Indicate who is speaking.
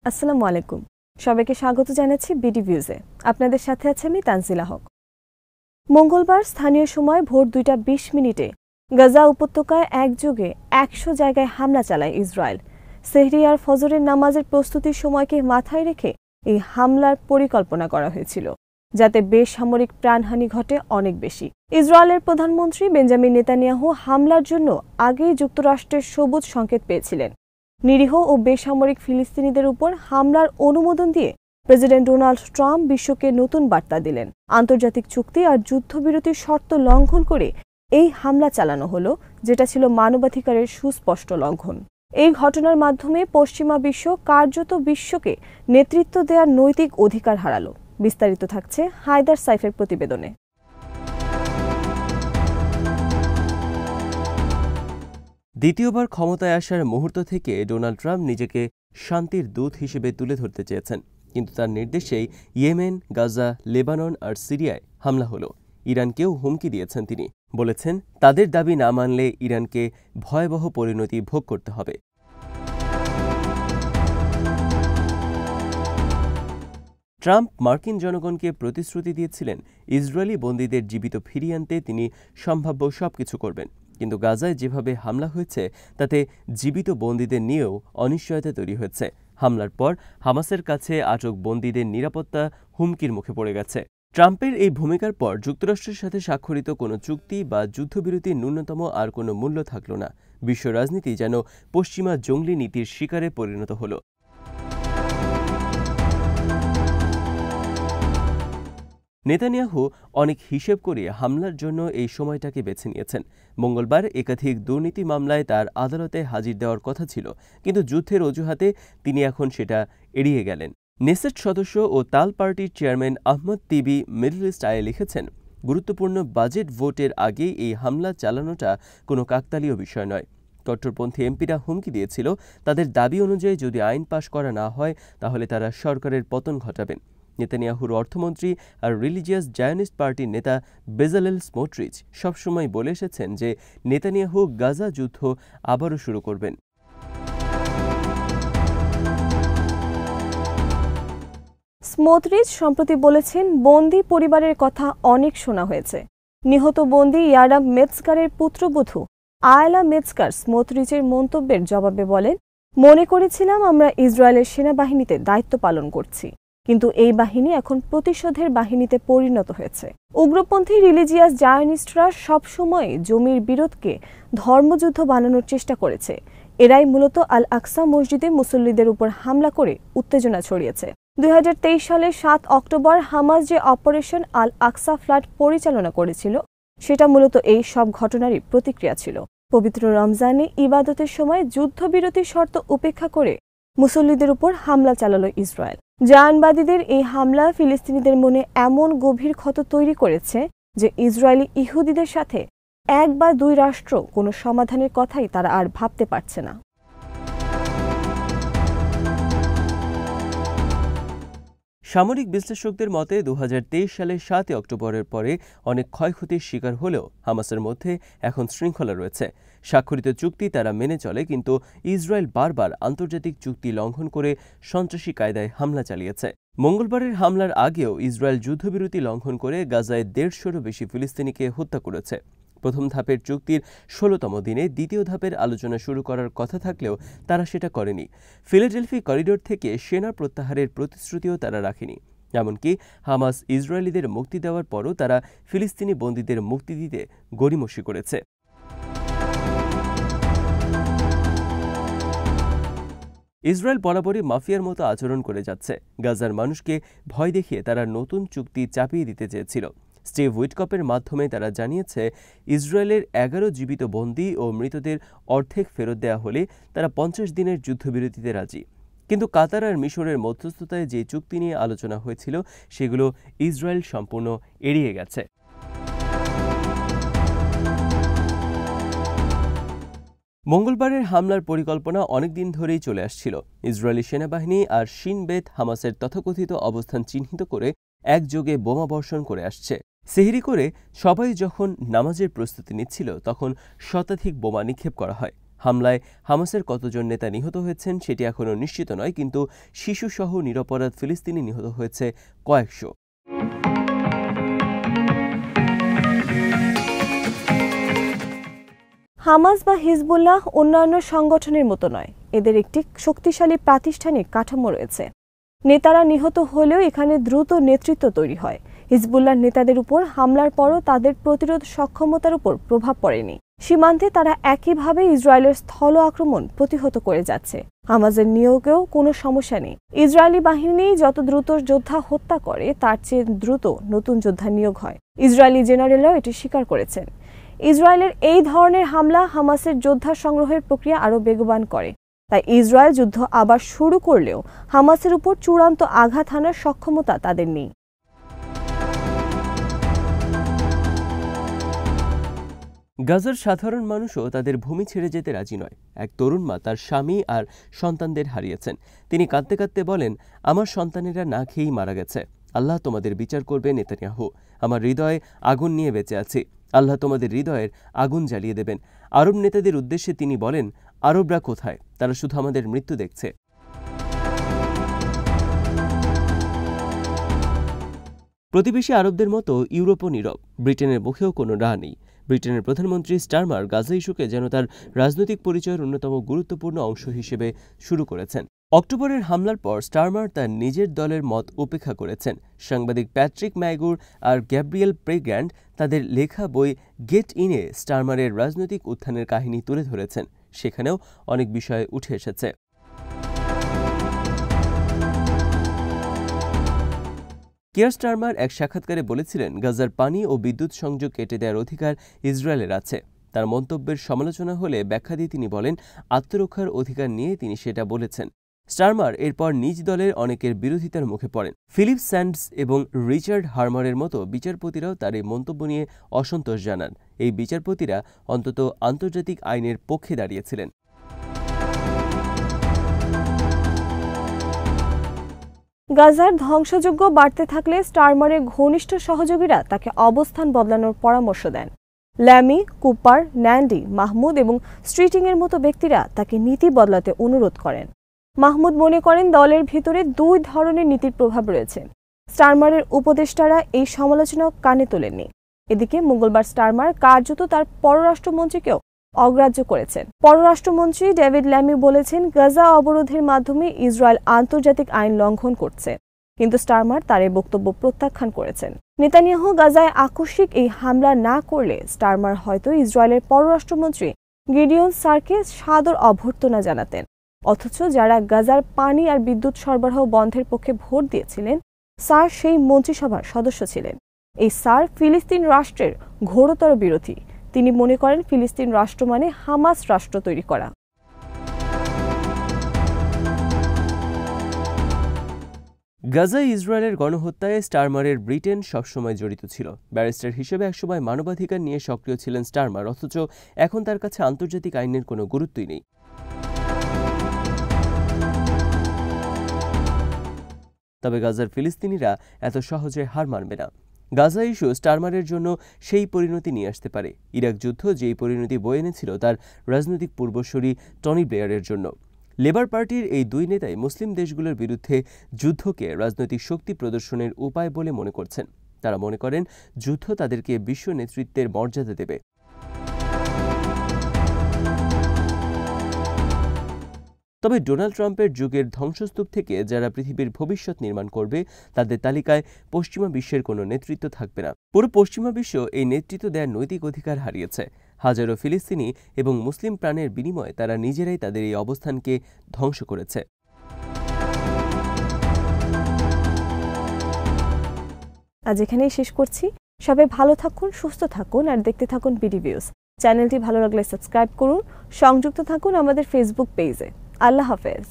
Speaker 1: আসসালামু আলাইকুম। সবাইকে স্বাগত জানাচ্ছি বিডি ভিউজে। আপনাদের সাথে আছে আমি তানজিলা হক। মঙ্গলবার স্থানীয় সময় ভোর 2:20 গাজা উপত্যকায় একযোগে 100 জায়গায় হামলা চালায় ইসরায়েল। সেহরি আর ফজরের নামাজের প্রস্তুতির সময়কে মাথায় রেখে এই হামলার পরিকল্পনা করা হয়েছিল, যাতে বেসামরিক প্রাণহানি ঘটে অনেক বেশি। ইসরায়েলের প্রধানমন্ত্রী বেঞ্জামিন নেতানিয়াহু হামলার জন্য আগেই যুক্তরাষ্ট্রের সবুজ সংকেত পেয়েছিলেন। নিরীহ ও বেসামরিক ফিলিস্তিনিদের উপর হামলার অনুমোদন দিয়ে প্রেসিডেন্ট ডোনাল্ড ট্রাম্প বিশ্বকে নতুন বার্তা দিলেন। আন্তর্জাতিক চুক্তি আর যুদ্ধবিরতির শর্ত লঙ্ঘন করে এই হামলা চালানো হলো, যেটা ছিল মানবাধিকারের সুস্পষ্ট লঙ্ঘন। এই ঘটনার মাধ্যমে পশ্চিমা বিশ্ব কার্যত বিশ্বকে নেতৃত্ব দেওয়ার নৈতিক অধিকার হারালো। বিস্তারিত থাকছে হায়দার সাইফের প্রতিবেদনে।
Speaker 2: দ্বিতীয়বার ক্ষমতায় আসার মুহূর্ত থেকে ডোনাল্ড ট্রাম্প নিজেকে শান্তির দূত হিসেবে তুলে ধরতে চেয়েছেন, কিন্তু তার নির্দেশেই ইয়েমেন, গাজা, লেবানন আর সিরিয়ায় হামলা হলো। ইরানকেও হুমকি দিয়েছেন তিনি, বলেছেন তাদের দাবি না মানলে ইরানকে ভয়াবহ পরিণতি ভোগ করতে হবে। ট্রাম্প মার্কিন জনগণকে প্রতিশ্রুতি দিয়েছিলেন ইসরায়েলি বন্দীদের জীবিত ফিরিয়ে আনতে তিনি সম্ভাব্য সবকিছু করবেন, কিন্তু গাজায় যেভাবে হামলা হয়েছে তাতে জীবিত বন্দীদের নিয়েও অনিশ্চয়তা তৈরি হয়েছে। হামলার পর হামাসের কাছে আটক বন্দীদের নিরাপত্তা হুমকির মুখে পড়ে গেছে। ট্রাম্পের এই ভূমিকার পর যুক্তরাষ্ট্রের সাথে স্বাক্ষরিত কোনো চুক্তি বা যুদ্ধবিরতির ন্যূনতম আর কোনো মূল্য থাকল না। বিশ্ব রাজনীতি যেন পশ্চিমা জঙ্গলি নীতির শিকারে পরিণত হল। নেতানিয়াহু অনেক হিসেব করিয়ে হামলার জন্য এই সময়টাকে বেছে নিয়েছেন। মঙ্গলবার একাধিক দুর্নীতি মামলায় তার আদালতে হাজির দেওয়ার কথা ছিল, কিন্তু যুদ্ধের অজুহাতে তিনি এখন সেটা এড়িয়ে গেলেন। নেসেট সদস্য ও তাল পার্টির চেয়ারম্যান আহমদ তিবি মিডল ইস্ট আয়ে লিখেছেন, গুরুত্বপূর্ণ বাজেট ভোটের আগেই এই হামলা চালানোটা কোনো কাকতালীয় বিষয় নয়। কট্টরপন্থী এমপিরা হুমকি দিয়েছিল, তাদের দাবি অনুযায়ী যদি আইন পাশ করা না হয় তাহলে তারা সরকারের পতন ঘটাবেন। নেতানিয়াহুর অর্থমন্ত্রী আর রিলিজিয়াস জায়নিস্ট পার্টির নেতা বেজালেল স্মোট্রিচ সবসময় বলে এসেছেন যে নেতানিয়াহু গাজা যুদ্ধ আবারও শুরু করবেন।
Speaker 1: স্মোট্রিচ সম্প্রতি বলেছেন, বন্দী পরিবারের কথা অনেক শোনা হয়েছে। নিহত বন্দী ইয়ারাম মেৎসকারের পুত্রবধূ আয়লা মেৎসকার স্মোট্রিচের মন্তব্যের জবাবে বলেন, মনে করেছিলাম আমরা ইসরায়েলের সেনাবাহিনীতে দায়িত্ব পালন করছি, কিন্তু এই বাহিনী এখন প্রতিশোধের বাহিনীতে পরিণত হয়েছে। উগ্রপন্থী রিলিজিয়াস জায়নিস্টরা সবসময় জমির বিরোধকে ধর্মযুদ্ধ বানানোর চেষ্টা করেছে। এরাই মূলত আল আকসা মসজিদে মুসল্লিদের উপর হামলা করে উত্তেজনা ছড়িয়েছে। 2023 সালের 7 অক্টোবর হামাস যে অপারেশন আল আকসা ফ্লাড পরিচালনা করেছিল, সেটা মূলত এই সব ঘটনারই প্রতিক্রিয়া ছিল। পবিত্র রমজানে ইবাদতের সময় যুদ্ধবিরতির শর্ত উপেক্ষা করে মুসল্লিদের উপর হামলা চালালো ইসরায়েল। জায়নবাদীদের এই হামলা ফিলিস্তিনিদের মনে এমন গভীর ক্ষত তৈরি করেছে যে ইসরায়েলি ইহুদিদের সাথে এক বা দুই রাষ্ট্র কোনো সমাধানের কথাই তারা আর ভাবতে পারছে না।
Speaker 2: সামরিক বিশ্লেষকদের মতে 2023 সালের 7 অক্টোবরের পরে অনেক ক্ষয়ক্ষতির শিকার হলেও হামাসের মধ্যে এখন শৃঙ্খলা রয়েছে। স্বাক্ষরিত চুক্তি তারা মেনে চলে, কিন্তু ইসরায়েল বারবার আন্তর্জাতিক চুক্তি লঙ্ঘন করে সন্ত্রাসী কায়দায় হামলা চালিয়েছে। মঙ্গলবারের হামলার আগেও ইসরায়েল যুদ্ধবিরতি লঙ্ঘন করে গাজায় 150-এরও বেশি ফিলিস্তিনিকে হত্যা করেছে। প্রথম ধাপের চুক্তির 16তম দিনে দ্বিতীয় ধাপের আলোচনা শুরু করার কথা থাকলেও তারা সেটা করেনি। ফিলাডেলফি করিডোর থেকে সেনা প্রত্যাহারের প্রতিশ্রুতিও তারা রাখেনি। এমনকি হামাস ইসরায়েলিদের মুক্তি দেওয়ার পরও তারা ফিলিস্তিনি বন্দীদের মুক্তি দিতে গড়িমসি করেছে। ইসরায়েল বরাবরই মাফিয়ার মতো আচরণ করে যাচ্ছে। গাজার মানুষকে ভয় দেখিয়ে তারা নতুন চুক্তি চাপিয়ে দিতে চেয়েছিল। স্টিভ উইটকপের মাধ্যমে তারা জানিয়েছে, ইসরায়েলের 11 জীবিত বন্দী ও মৃতদের অর্ধেক ফেরত দেওয়া হলে তারা 50 দিনের যুদ্ধবিরতিতে রাজি। কিন্তু কাতার আর মিশরের মধ্যস্থতায় যে চুক্তি নিয়ে আলোচনা হয়েছিল সেগুলো ইসরায়েল সম্পূর্ণ এড়িয়ে গেছে। মঙ্গলবারের হামলার পরিকল্পনা অনেকদিন ধরেই চলে আসছিল। ইসরায়েলি সেনাবাহিনী আর শিন বেত হামাসের তথাকথিত অবস্থান চিহ্নিত করে একযোগে বোমা বর্ষণ করে আসছে। সেহরি করে সবাই যখন নামাজের প্রস্তুতি নিচ্ছিল তখন শতাধিক বোমা নিক্ষেপ করা হয়। হামলায় হামাসের কতজন নেতা নিহত হয়েছেন সেটি এখনও নিশ্চিত নয়, কিন্তু শিশুসহ নিরপরাধ ফিলিস্তিনি নিহত হয়েছে কয়েকশো।
Speaker 1: হামাস বা হিজবুল্লাহ অন্যান্য সংগঠনের মতো নয়, এদের একটি শক্তিশালী প্রাতিষ্ঠানিক কাঠামো রয়েছে। নেতারা নিহত হলেও এখানে দ্রুত নেতৃত্ব তৈরি হয়। হিজবুল্লাহর নেতাদের উপর হামলার পরও তাদের প্রতিরোধ সক্ষমতার উপর প্রভাব পড়েনি। সীমান্তে তারা একইভাবে ইসরায়েলের স্থল আক্রমণ প্রতিহত করে যাচ্ছে। হামাসের নিয়োগেও কোনো সমস্যা নেই। ইসরায়েলি বাহিনী যত দ্রুত যোদ্ধা হত্যা করে তার চেয়ে দ্রুত নতুন যোদ্ধা নিয়োগ হয়। ইসরায়েলি জেনারেলরাও এটি স্বীকার করেছেন। ইসরায়েলের এই ধরনের হামলা হামাসের যোদ্ধা সংগ্রহের প্রক্রিয়া আরও বেগবান করে। তাই ইসরায়েল যুদ্ধ আবার শুরু করলেও হামাসের উপর চূড়ান্ত আঘাত হানার সক্ষমতা তাদের নেই।
Speaker 2: গাজার সাধারণ মানুষও তাদের ভূমি ছেড়ে যেতে রাজি নয়। এক তরুণ মা তার স্বামী আর সন্তানদের হারিয়েছেন। তিনি কাঁদতে কাঁদতে বলেন, আমার সন্তানেরা না খেয়েই মারা গেছে। আল্লাহ তোমাদের বিচার করবে নেতানিয়াহু। আমার হৃদয়ে আগুন নিয়ে বেঁচে আছি। আল্লাহ তোমাদের হৃদয়ের আগুন জ্বালিয়ে দেবেন। আরব নেতাদের উদ্দেশ্যে তিনি বলেন, আরবরা কোথায়? তারা শুধু আমাদের মৃত্যু দেখছে। প্রতিবেশী আরবদের মতো ইউরোপও নীরব। ব্রিটেনের মুখেও কোনো রাহ নেই। ব্রিটেনের প্রধানমন্ত্রী স্টারমার গাজা ইস্যুকে যেন তার রাজনৈতিক পরিচয়ের অন্যতম গুরুত্বপূর্ণ অংশ হিসেবে শুরু করেছেন। অক্টোবরের হামলার পর স্টারমার তার নিজের দলের মত উপেক্ষা করেছেন। সাংবাদিক প্যাট্রিক ম্যাগুর আর গ্যাব্রিয়েল প্রেগ্র্যান্ড তাদের লেখা বই গেট ইনে স্টারমারের রাজনৈতিক উত্থানের কাহিনী তুলে ধরেছেন। সেখানেও অনেক বিষয় উঠে এসেছে। কিয়ার স্টারমার এক সাক্ষাৎকারে বলেছিলেন, গাজার পানি ও বিদ্যুৎ সংযোগ কেটে দেওয়ার অধিকার ইসরায়েলের আছে। তার মন্তব্যের সমালোচনা হলে ব্যাখ্যা দিয়ে তিনি বলেন, আত্মরক্ষার অধিকার নিয়ে তিনি সেটা বলেছেন। স্টারমার এরপর নিজ দলের অনেকের বিরোধিতার মুখে পড়েন। ফিলিপ স্যান্ডস এবং রিচার্ড হার্মারের মতো বিচারপতিরাও তার এই মন্তব্য নিয়ে অসন্তোষ জানান। এই বিচারপতিরা অন্তত আন্তর্জাতিক আইনের পক্ষে দাঁড়িয়েছিলেন।
Speaker 1: গাজার ধ্বংসযজ্ঞ বাড়তে থাকলে স্টারমারের ঘনিষ্ঠ সহযোগীরা তাকে অবস্থান বদলানোর পরামর্শ দেন। ল্যামি, কুপার, ন্যান্ডি, মাহমুদ এবং স্ট্রিটিংয়ের মতো ব্যক্তিরা তাকে নীতি বদলাতে অনুরোধ করেন। মাহমুদ মনে করেন দলের ভিতরে দুই ধরনের নীতির প্রভাব রয়েছে। স্টারমারের উপদেষ্টারা এই সমালোচনা কানে তোলেননি। এদিকে মঙ্গলবার স্টারমার কার্যত তার পররাষ্ট্রমন্ত্রীকেও অগ্রাহ্য করেছেন। পররাষ্ট্রমন্ত্রী ডেভিড ল্যামি বলেছেন, গাজা অবরোধের মাধ্যমে ইসরায়েল আন্তর্জাতিক আইন লঙ্ঘন করছে, কিন্তু স্টারমার তার এই বক্তব্য প্রত্যাখ্যান করেছেন। নেতানিয়াহু গাজায় আকস্মিক এই হামলা না করলে স্টারমার হয়তো ইসরায়েলের পররাষ্ট্রমন্ত্রী গিডিয়ন সারকে সাদর অভ্যর্থনা জানাতেন। অথচ যারা গাজার পানি আর বিদ্যুৎ সরবরাহ বন্ধের পক্ষে ভোট দিয়েছিলেন, সার সেই মন্ত্রিসভার সদস্য ছিলেন। এই সার ফিলিস্তিন রাষ্ট্রের ঘোরতর বিরোধী। তিনি মনে করেন ফিলিস্তিন রাষ্ট্র মানে হামাস রাষ্ট্র তৈরি করা।
Speaker 2: গাজায় ইসরায়েলের গণহত্যায় স্টারমারের ব্রিটেন সবসময় জড়িত ছিল। ব্যারিস্টার হিসেবে একসময় মানবাধিকার নিয়ে সক্রিয় ছিলেন স্টারমার, অথচ এখন তার কাছে আন্তর্জাতিক আইনের কোনো গুরুত্বই নেই। তবে গাজার ফিলিস্তিনিরা এত সহজে হার মানবে না। গাজা ইস্যু স্টারমারের জন্য সেই পরিণতি নিয়ে আসতে পারে। ইরাক যুদ্ধ যেই পরিণতি বয়ে এনেছিল তার রাজনৈতিক পূর্বসূরি টনি ব্লেয়ারের জন্য। লেবার পার্টির এই দুই নেতাই মুসলিম দেশগুলোর বিরুদ্ধে যুদ্ধকে রাজনৈতিক শক্তি প্রদর্শনের উপায় বলে মনে করছেন। তারা মনে করেন যুদ্ধ তাদেরকে বিশ্ব নেতৃত্বের মর্যাদা দেবে। তবে ডোনাল্ড ট্রাম্পের যুগের ধ্বংসস্তূপ থেকে যারা পৃথিবীর ভবিষ্যৎ নির্মাণ করবে তাদের তালিকায় পশ্চিমা বিশ্বের কোনো নেতৃত্ব থাকবে না। পুরো পশ্চিমা বিশ্ব এই নেতৃত্ব দেওয়ার নৈতিক অধিকার হারিয়েছে। হাজারো ফিলিস্তিনি এবং মুসলিম প্রাণের বিনিময়ে তারা নিজেরাই তাদের এই অবস্থানকে ধ্বংস করেছে।
Speaker 1: আজ এখানেই শেষ করছি। সবাই ভালো থাকুন, সুস্থ থাকুন আর দেখতে থাকুন বিডি ভিউজ। চ্যানেলটি ভালো লাগলে সাবস্ক্রাইব করুন। সংযুক্ত থাকুন আমাদের ফেসবুক পেজে। আল্লাহ হাফেজ।